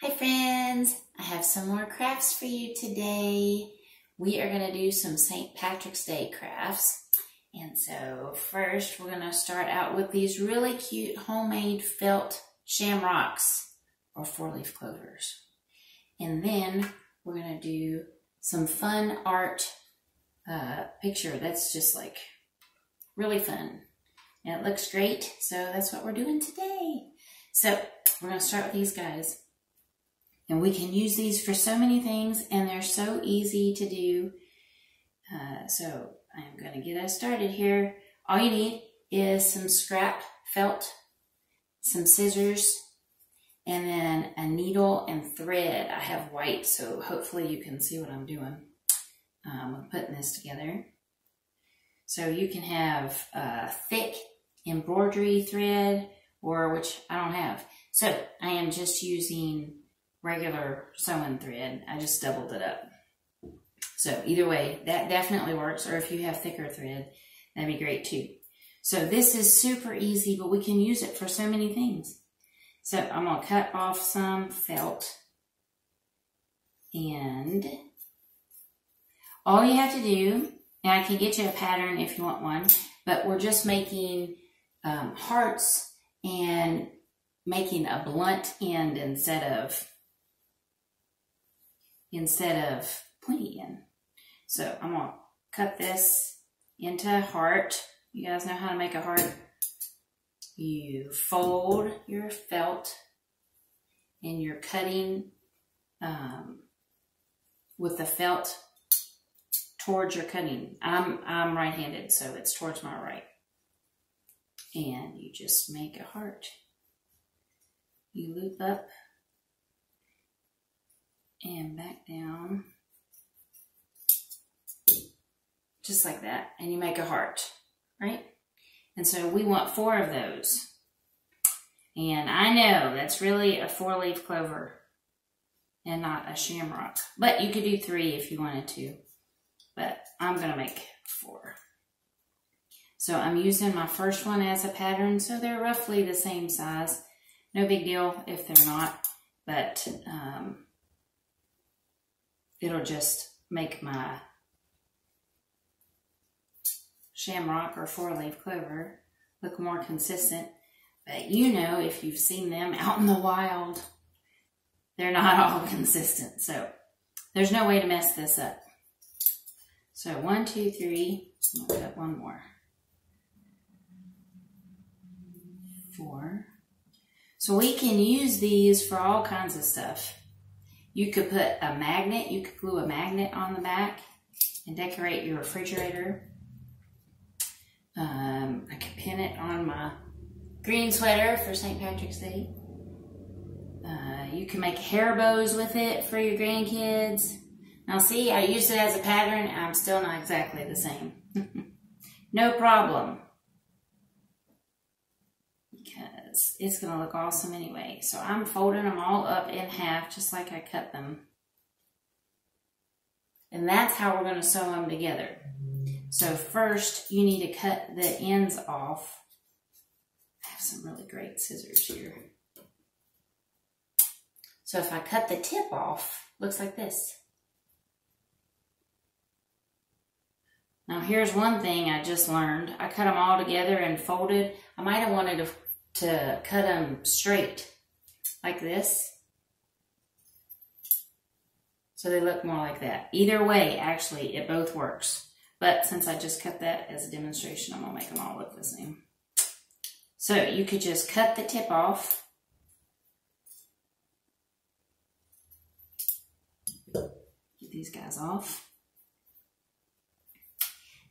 Hi friends, I have some more crafts for you today. We are going to do some St. Patrick's Day crafts. And so first we're going to start out with these really cute homemade felt shamrocks or 4-leaf clovers. And then we're going to do some fun art picture that's just like really fun. And it looks great, so that's what we're doing today. So we're going to start with these guys. And we can use these for so many things, and they're so easy to do. So I'm going to get us started here. All you need is some scrap felt, some scissors, and then a needle and thread. I have white, so hopefully you can see what I'm doing. I'm putting this together. So you can have thick embroidery thread, or which I don't have. So I am just using regular sewing thread. I just doubled it up. So either way, that definitely works. Or if you have thicker thread, that'd be great too. So this is super easy, but we can use it for so many things. So I'm going to cut off some felt. And all you have to do, and I can get you a pattern if you want one, but we're just making hearts and making a blunt end instead of pointy end. So I'm going to cut this into a heart. You guys know how to make a heart. You fold your felt and you're cutting with the felt towards your cutting. I'm right-handed, so it's towards my right. And you just make a heart. You loop up and back down, just like that, and you make a heart, right? And so we want 4 of those. And I know that's really a 4-leaf clover and not a shamrock, but you could do 3 if you wanted to, but I'm gonna make 4. So I'm using my first one as a pattern, so they're roughly the same size. No big deal if they're not, but it'll just make my shamrock or 4-leaf clover look more consistent. But you know, if you've seen them out in the wild, they're not all consistent. So there's no way to mess this up. So 1, 2, 3, I'm gonna cut one more. 4. So we can use these for all kinds of stuff. You could put a magnet, you could glue a magnet on the back and decorate your refrigerator. I could pin it on my green sweater for St. Patrick's Day. You can make hair bows with it for your grandkids. Now see, I used it as a pattern. I'm still not exactly the same. No problem. Because it's going to look awesome anyway. So I'm folding them all up in half just like I cut them. And that's how we're going to sew them together. So first you need to cut the ends off. I have some really great scissors here. So if I cut the tip off, looks like this. Now here's one thing I just learned. I cut them all together and folded. I might have wanted to cut them straight like this, so they look more like that. Either way, actually, it both works. But since I just cut that as a demonstration, I'm gonna make them all look the same. So you could just cut the tip off. Get these guys off.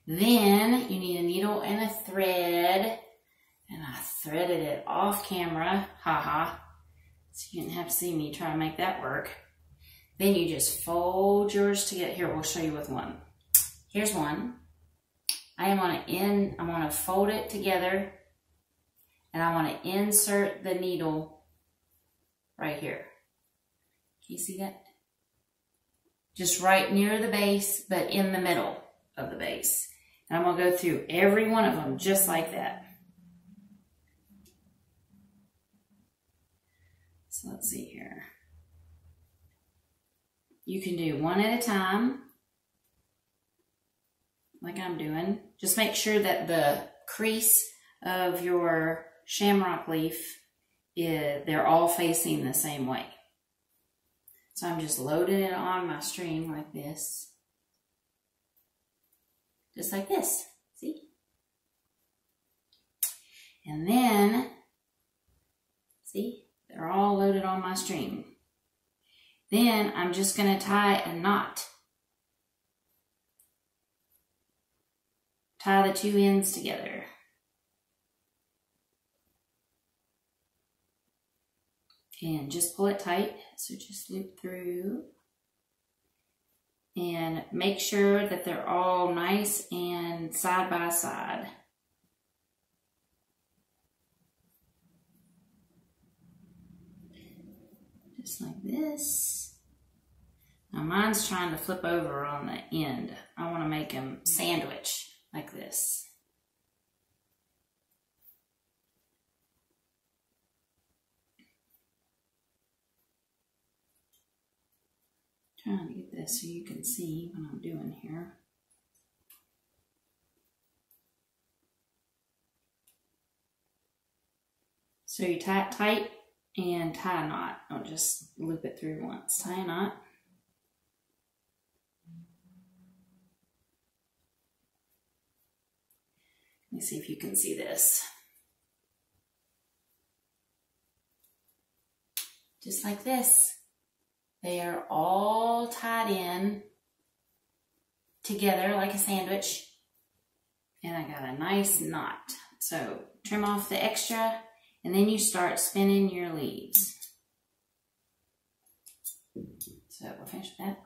Then you need a needle and a thread. And I threaded it off camera, haha, so you didn't have to see me try to make that work. Then you just fold yours together. Here, we'll show you with one. Here's one. I'm gonna fold it together, and I want to insert the needle right here. Can you see that? Just right near the base, but in the middle of the base. And I'm gonna go through every one of them just like that. So let's see here. you can do one at a time, like I'm doing. Just make sure that the crease of your shamrock leaf, they're all facing the same way. So I'm just loading it on my string like this. Just like this, see? And then, see, they're all loaded on my string. Then I'm just going to tie a knot. Tie the two ends together. And just pull it tight, so just loop through. And make sure that they're all nice and side by side. Just like this. Now mine's trying to flip over on the end. I want to make them sandwich like this. Trying to get this so you can see what I'm doing here. So you tie it tight and tie a knot. Don't just loop it through once. Tie a knot. Let me see if you can see this. Just like this. They are all tied in together like a sandwich. And I got a nice knot. So trim off the extra and then you start spinning your leaves. So we'll finish with that.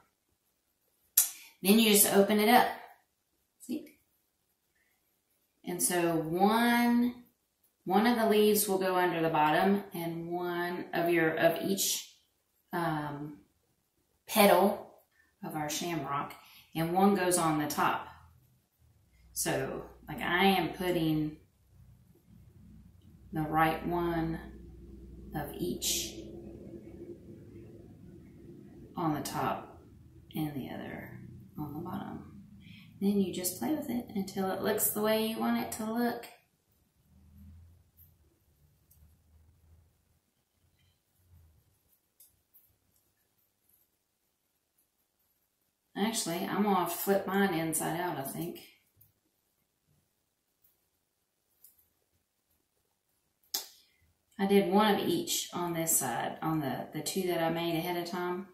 Then you just open it up. See? And so one of the leaves will go under the bottom and one of each petal of our shamrock, and one goes on the top. So like I am putting the right one of each on the top and the other on the bottom. Then you just play with it until it looks the way you want it to look. Actually, I'm going to flip mine inside out, I think. I did one of each on this side, on the two that I made ahead of time.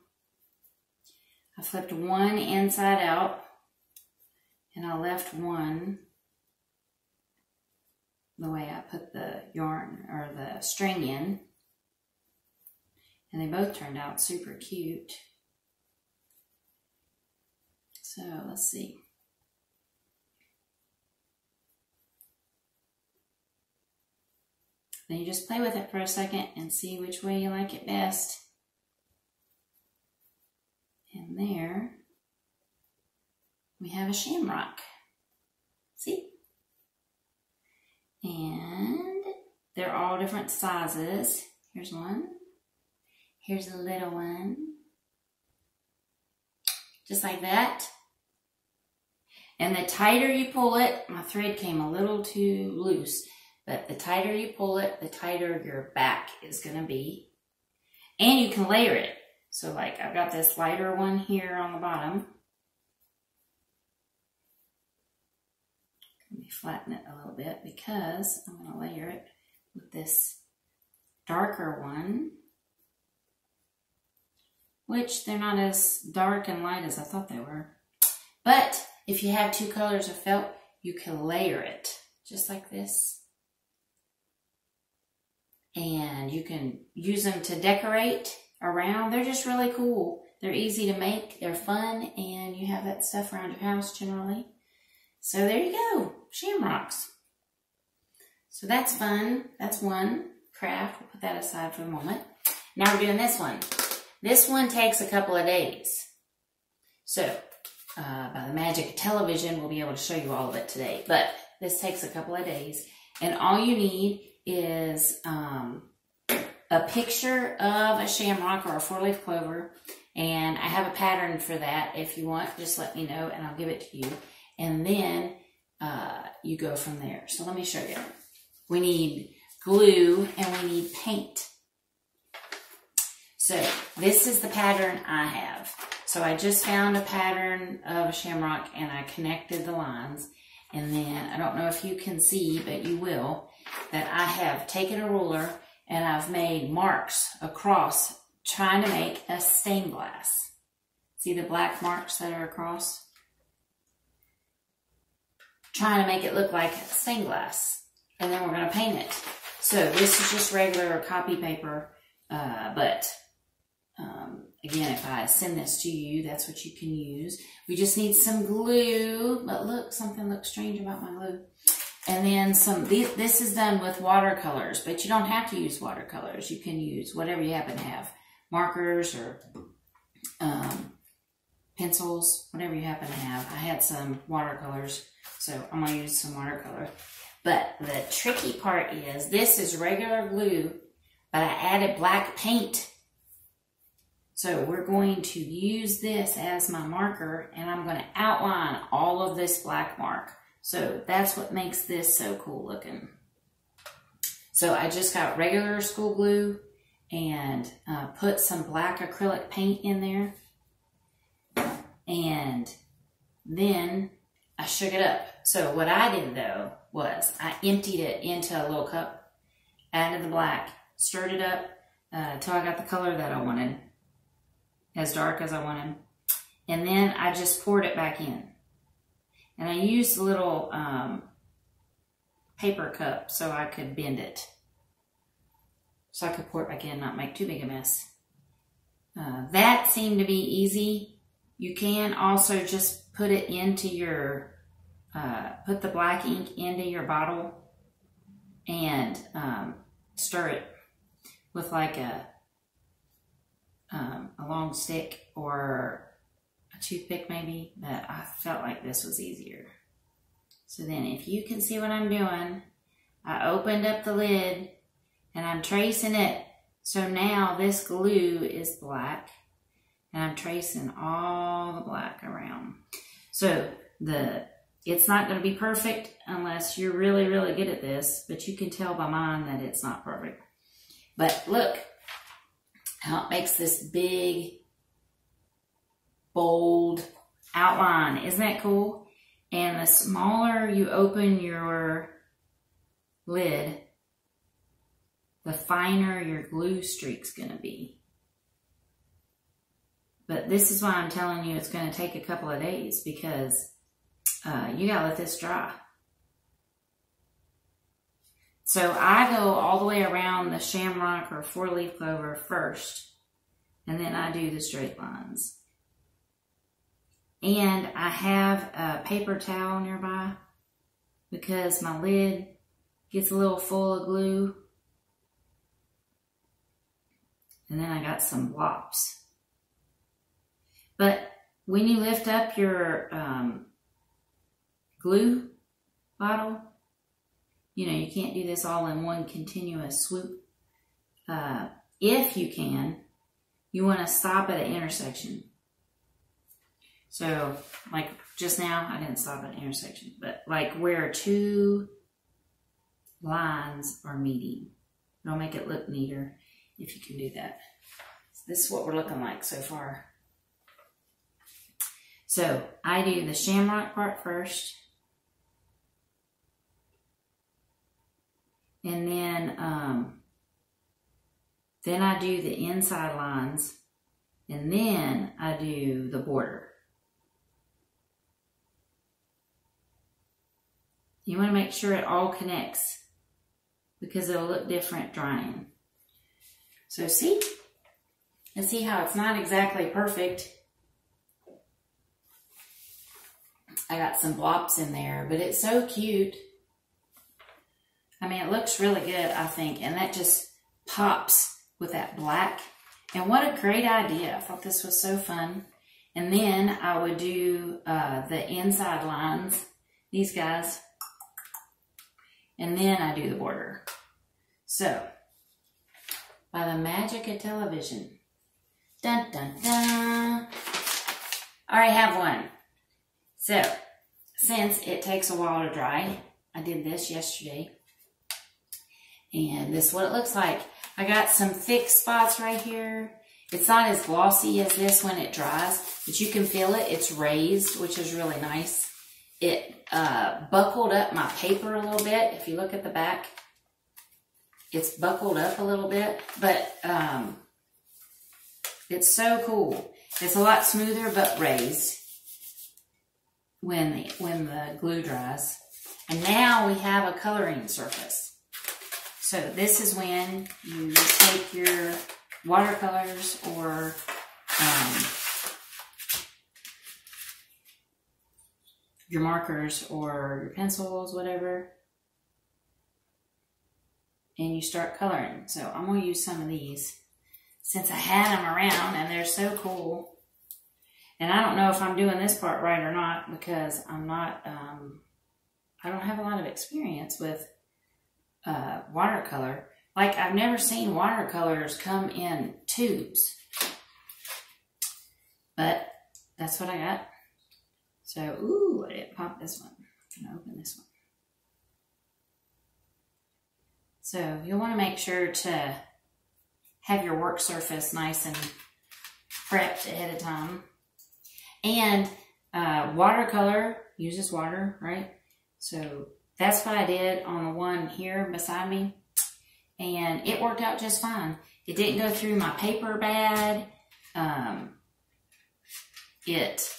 I flipped one inside out, and I left one the way I put the yarn or the string in. And they both turned out super cute. So let's see. Then you just play with it for a second and see which way you like it best. And there we have a shamrock. See? And they're all different sizes. Here's one. Here's a little one. Just like that. And the tighter you pull it, my thread came a little too loose, but the tighter you pull it, the tighter your back is going to be. And you can layer it. So like I've got this lighter one here on the bottom. Let me flatten it a little bit because I'm going to layer it with this darker one, which they're not as dark and light as I thought they were. But if you have two colors of felt, you can layer it just like this. And you can use them to decorate around. They're just really cool. They're easy to make, they're fun, and you have that stuff around your house generally. So there you go, shamrocks. So that's fun. That's one craft. We'll put that aside for a moment. Now we're doing this one. This one takes a couple of days. So by the magic of television, we'll be able to show you all of it today. But this takes a couple of days. And all you need is a picture of a shamrock or a four-leaf clover And I have a pattern for that. If you want, just let me know and I'll give it to you. And then you go from there. So let me show you. We need glue and we need paint. So this is the pattern I have. So I just found a pattern of a shamrock and I connected the lines. And then, I don't know if you can see, but you will, that I have taken a ruler and I've made marks across trying to make a stained glass. See the black marks that are across? Trying to make it look like stained glass. And then we're going to paint it. So this is just regular copy paper, but again, if I send this to you, that's what you can use. We just need some glue, but look, something looks strange about my glue. And then this is done with watercolors, but you don't have to use watercolors. You can use whatever you happen to have, markers or pencils, whatever you happen to have. I had some watercolors, so I'm going to use some watercolor. But the tricky part is, this is regular glue, but I added black paint. So we're going to use this as my marker, and I'm going to outline all of this black mark. So that's what makes this so cool looking. So I just got regular school glue and put some black acrylic paint in there. And then I shook it up. So what I did though was I emptied it into a little cup, added the black, stirred it up until I got the color that I wanted, as dark as I wanted. And then I just poured it back in. And I used a little paper cup so I could bend it. So I could pour it back in, not make too big a mess. That seemed to be easy. You can also just put it into your, put the black ink into your bottle and stir it with like a long stick or a toothpick maybe, but I felt like this was easier. So then if you can see what I'm doing, I opened up the lid and I'm tracing it. So now this glue is black and I'm tracing all the black around. So it's not going to be perfect unless you're really, really good at this, but you can tell by mine that it's not perfect. But look how it makes this big, bold outline. Isn't that cool? And the smaller you open your lid, the finer your glue streak's going to be. But this is why I'm telling you it's going to take a couple of days, because you got to let this dry. So I go all the way around the shamrock or four-leaf clover first, and then I do the straight lines. And I have a paper towel nearby because my lid gets a little full of glue. And then I got some blops. But when you lift up your glue bottle, you know, you can't do this all in one continuous swoop. If you can, you want to stop at an intersection. So, like just now, I didn't stop at an intersection, but like where two lines are meeting. It'll make it look neater if you can do that. So this is what we're looking like so far. So I do the shamrock part first. And then I do the inside lines, and then I do the border. You want to make sure it all connects because it'll look different drying. So see? And see how it's not exactly perfect. I got some blops in there, but it's so cute. I mean, it looks really good, I think, and that just pops with that black. And what a great idea. I thought this was so fun. And then I would do the inside lines, these guys, and then I do the border. So, by the magic of television, Dun, dun, dun. I already have one. So, since it takes a while to dry, I did this yesterday. And this is what it looks like. I got some thick spots right here. It's not as glossy as this when it dries, but you can feel it. It's raised, which is really nice. It buckled up my paper a little bit. If you look at the back, it's buckled up a little bit, but it's so cool. It's a lot smoother but raised when the glue dries. And now we have a coloring surface. So this is when you take your watercolors or your markers or your pencils, whatever, and you start coloring. So I'm going to use some of these since I had them around and they're so cool. And I don't know if I'm doing this part right or not because I'm not, I don't have a lot of experience with watercolor. Like, I've never seen watercolors come in tubes. But that's what I got. So, ooh, I didn't pop this one. I'm going to open this one. So, you'll want to make sure to have your work surface nice and prepped ahead of time. And watercolor uses water, right? So, that's what I did on the one here beside me. And it worked out just fine. It didn't go through my paper bad. It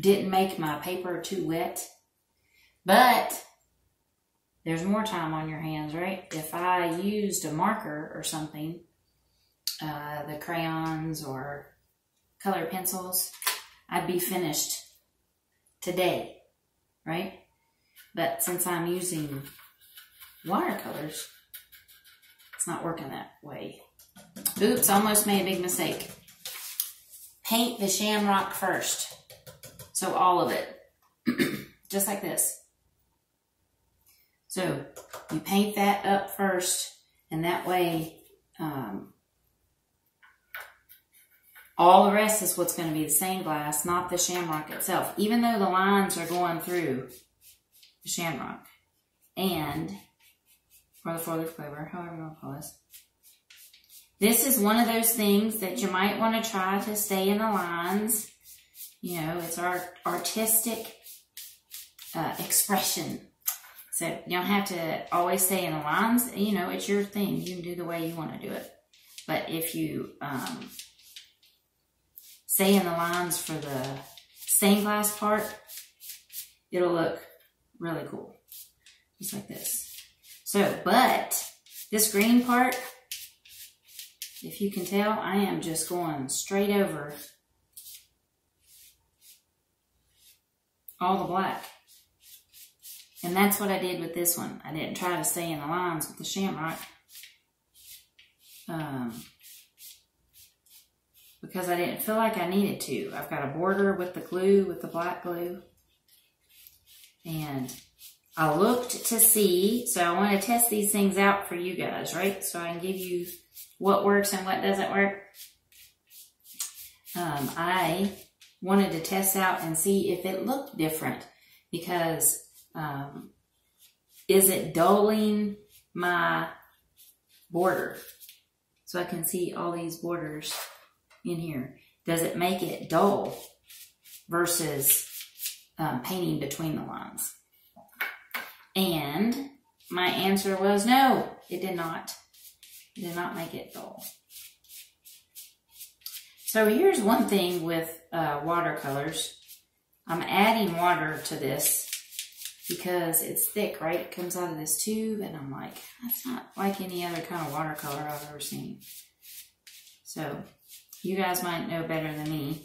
didn't make my paper too wet. But there's more time on your hands, right? If I used a marker or something, the crayons or color pencils, I'd be finished today, right? But since I'm using watercolors, it's not working that way. Oops, almost made a big mistake. Paint the shamrock first. So all of it. Just like this. So you paint that up first, and that way all the rest is what's going to be the stained glass, not the shamrock itself, even though the lines are going through the shamrock. And or the four-leaf clover, however you want to call this. This is one of those things that you might want to try to stay in the lines. You know, it's our artistic expression. So you don't have to always stay in the lines. You know, it's your thing. You can do the way you want to do it. But if you stay in the lines for the stained glass part, it'll look really cool. Just like this. So, but this green part, if you can tell, I am just going straight over all the black. And that's what I did with this one. I didn't try to stay in the lines with the shamrock. Because I didn't feel like I needed to. I've got a border with the glue, with the black glue. And I looked to see, so I want to test these things out for you guys, right? So I can give you what works and what doesn't work. I wanted to test out and see if it looked different because is it dulling my border? So I can see all these borders in here. Does it make it dull versus painting between the lines? And my answer was no, it did not. It did not make it dull. So here's one thing with watercolors. I'm adding water to this because it's thick, right? It comes out of this tube, and I'm like, that's not like any other kind of watercolor I've ever seen. So you guys might know better than me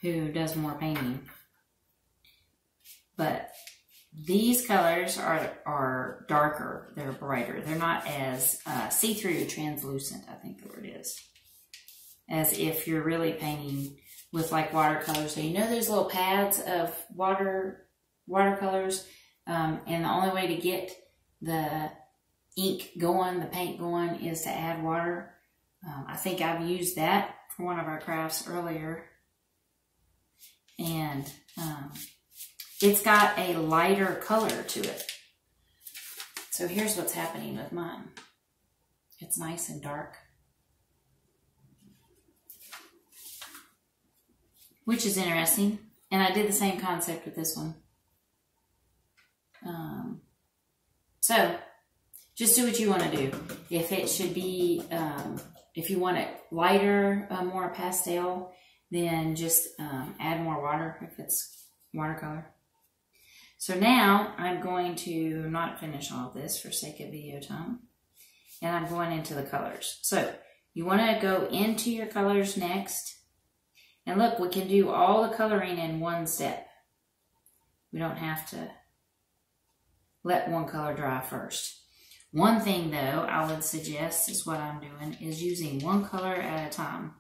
who does more painting. But these colors are darker. They're brighter. They're not as see-through, translucent, I think the word is. As if you're really painting with like watercolors. So you know those little pads of watercolors, and the only way to get the ink going, the paint going, is to add water. I think I've used that for one of our crafts earlier. And it's got a lighter color to it. So here's what's happening with mine. It's nice and dark, which is interesting. And I did the same concept with this one. So just do what you want to do. If it should be, if you want it lighter, more pastel, then just add more water if it's watercolor. So now I'm going to not finish all of this for sake of video time. And I'm going into the colors. So you want to go into your colors next. And look, we can do all the coloring in one step. We don't have to let one color dry first. One thing though I would suggest is what I'm doing is using one color at a time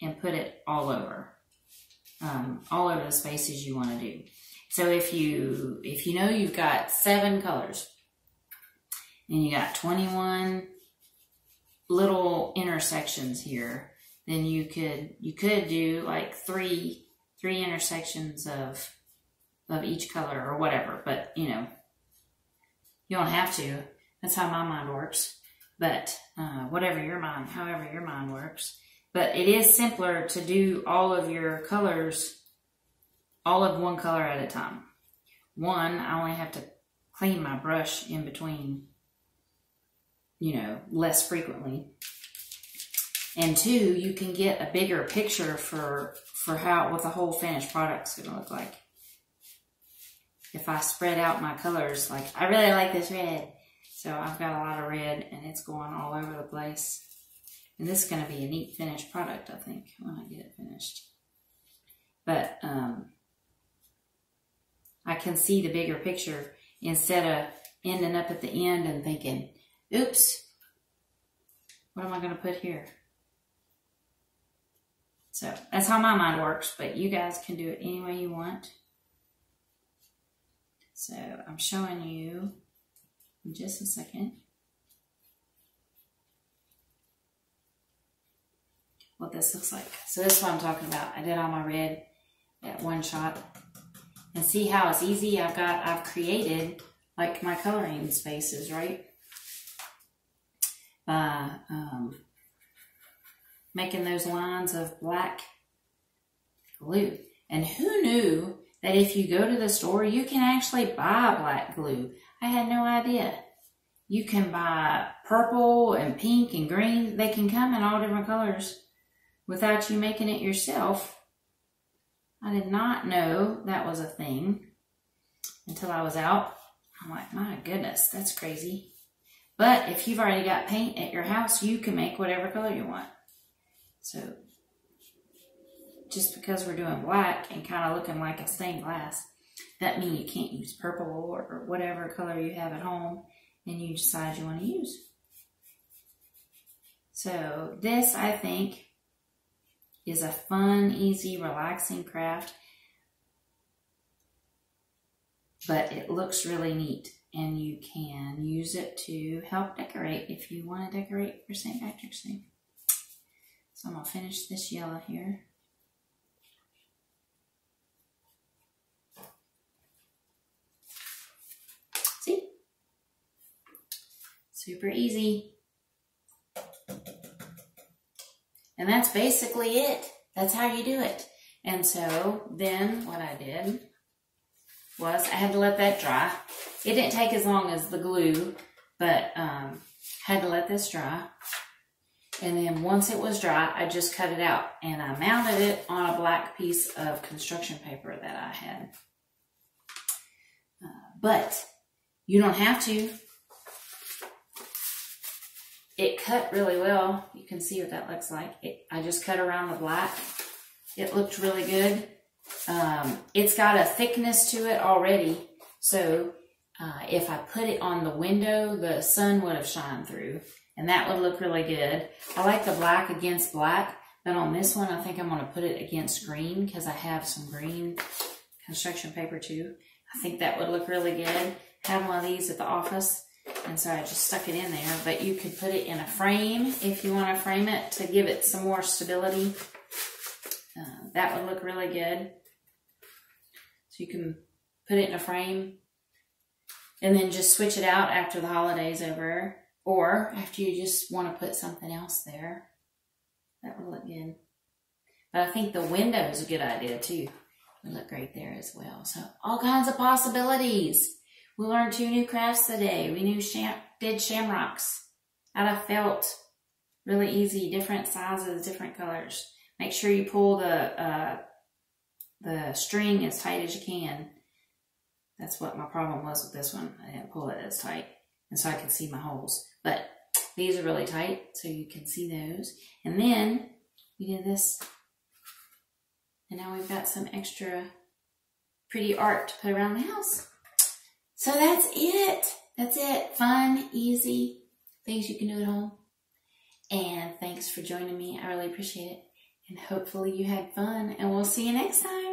and put it all over the spaces you want to do. So if you know you've got 7 colors and you got 21 little intersections here, then you could do like three intersections of each color or whatever. But you know, you don't have to. That's how my mind works. But however your mind works. But it is simpler to do all of your colors, all of one color at a time. One, I only have to clean my brush in between, you know, less frequently. And 2, you can get a bigger picture for what the whole finished product's gonna look like. If I spread out my colors, like I really like this red, so I've got a lot of red and it's going all over the place. And this is gonna be a neat finished product, I think, when I get it finished. But I can see the bigger picture instead of ending up at the end and thinking, oops, what am I gonna put here? So that's how my mind works, but you guys can do it any way you want. So I'm showing you in just a second what this looks like. So this is what I'm talking about. I did all my red at one shot. And see how it's easy? I've created like my coloring spaces, right? Making those lines of black glue. And who knew that if you go to the store, you can actually buy black glue? I had no idea. You can buy purple and pink and green. They can come in all different colors without you making it yourself. I did not know that was a thing until I was out. I'm like, my goodness, that's crazy. But if you've already got paint at your house, you can make whatever color you want. So just because we're doing black and kind of looking like a stained glass, that means you can't use purple or whatever color you have at home and you decide you want to use. So this, I think, is a fun, easy, relaxing craft, but it looks really neat and you can use it to help decorate if you want to decorate for St. Patrick's Day. So I'm going to finish this yellow here. See? Super easy. And that's basically it. That's how you do it. And so then what I did was I had to let that dry. It didn't take as long as the glue, but had to let this dry. And then once it was dry, I just cut it out and I mounted it on a black piece of construction paper that I had. But you don't have to. It cut really well. You can see what that looks like. I just cut around the black. It looked really good. It's got a thickness to it already. So if I put it on the window, the sun would have shined through. And that would look really good. I like the black against black. But on this one, I think I'm going to put it against green because I have some green construction paper too. I think that would look really good. Have one of these at the office. And so I just stuck it in there, but you could put it in a frame if you want to frame it to give it some more stability. That would look really good. So you can put it in a frame and then just switch it out after the holiday's over, or after you just want to put something else there. That would look good. But I think the window is a good idea too. It would look great there as well. So all kinds of possibilities. We learned 2 new crafts today. We did shamrocks out of felt. Really easy, different sizes, different colors. Make sure you pull the string as tight as you can. That's what my problem was with this one. I didn't pull it as tight, and so I could see my holes. But these are really tight, so you can see those. And then we did this, and now we've got some extra pretty art to put around the house. So that's it. That's it. Fun, easy things you can do at home. And thanks for joining me. I really appreciate it. And hopefully you had fun, and we'll see you next time.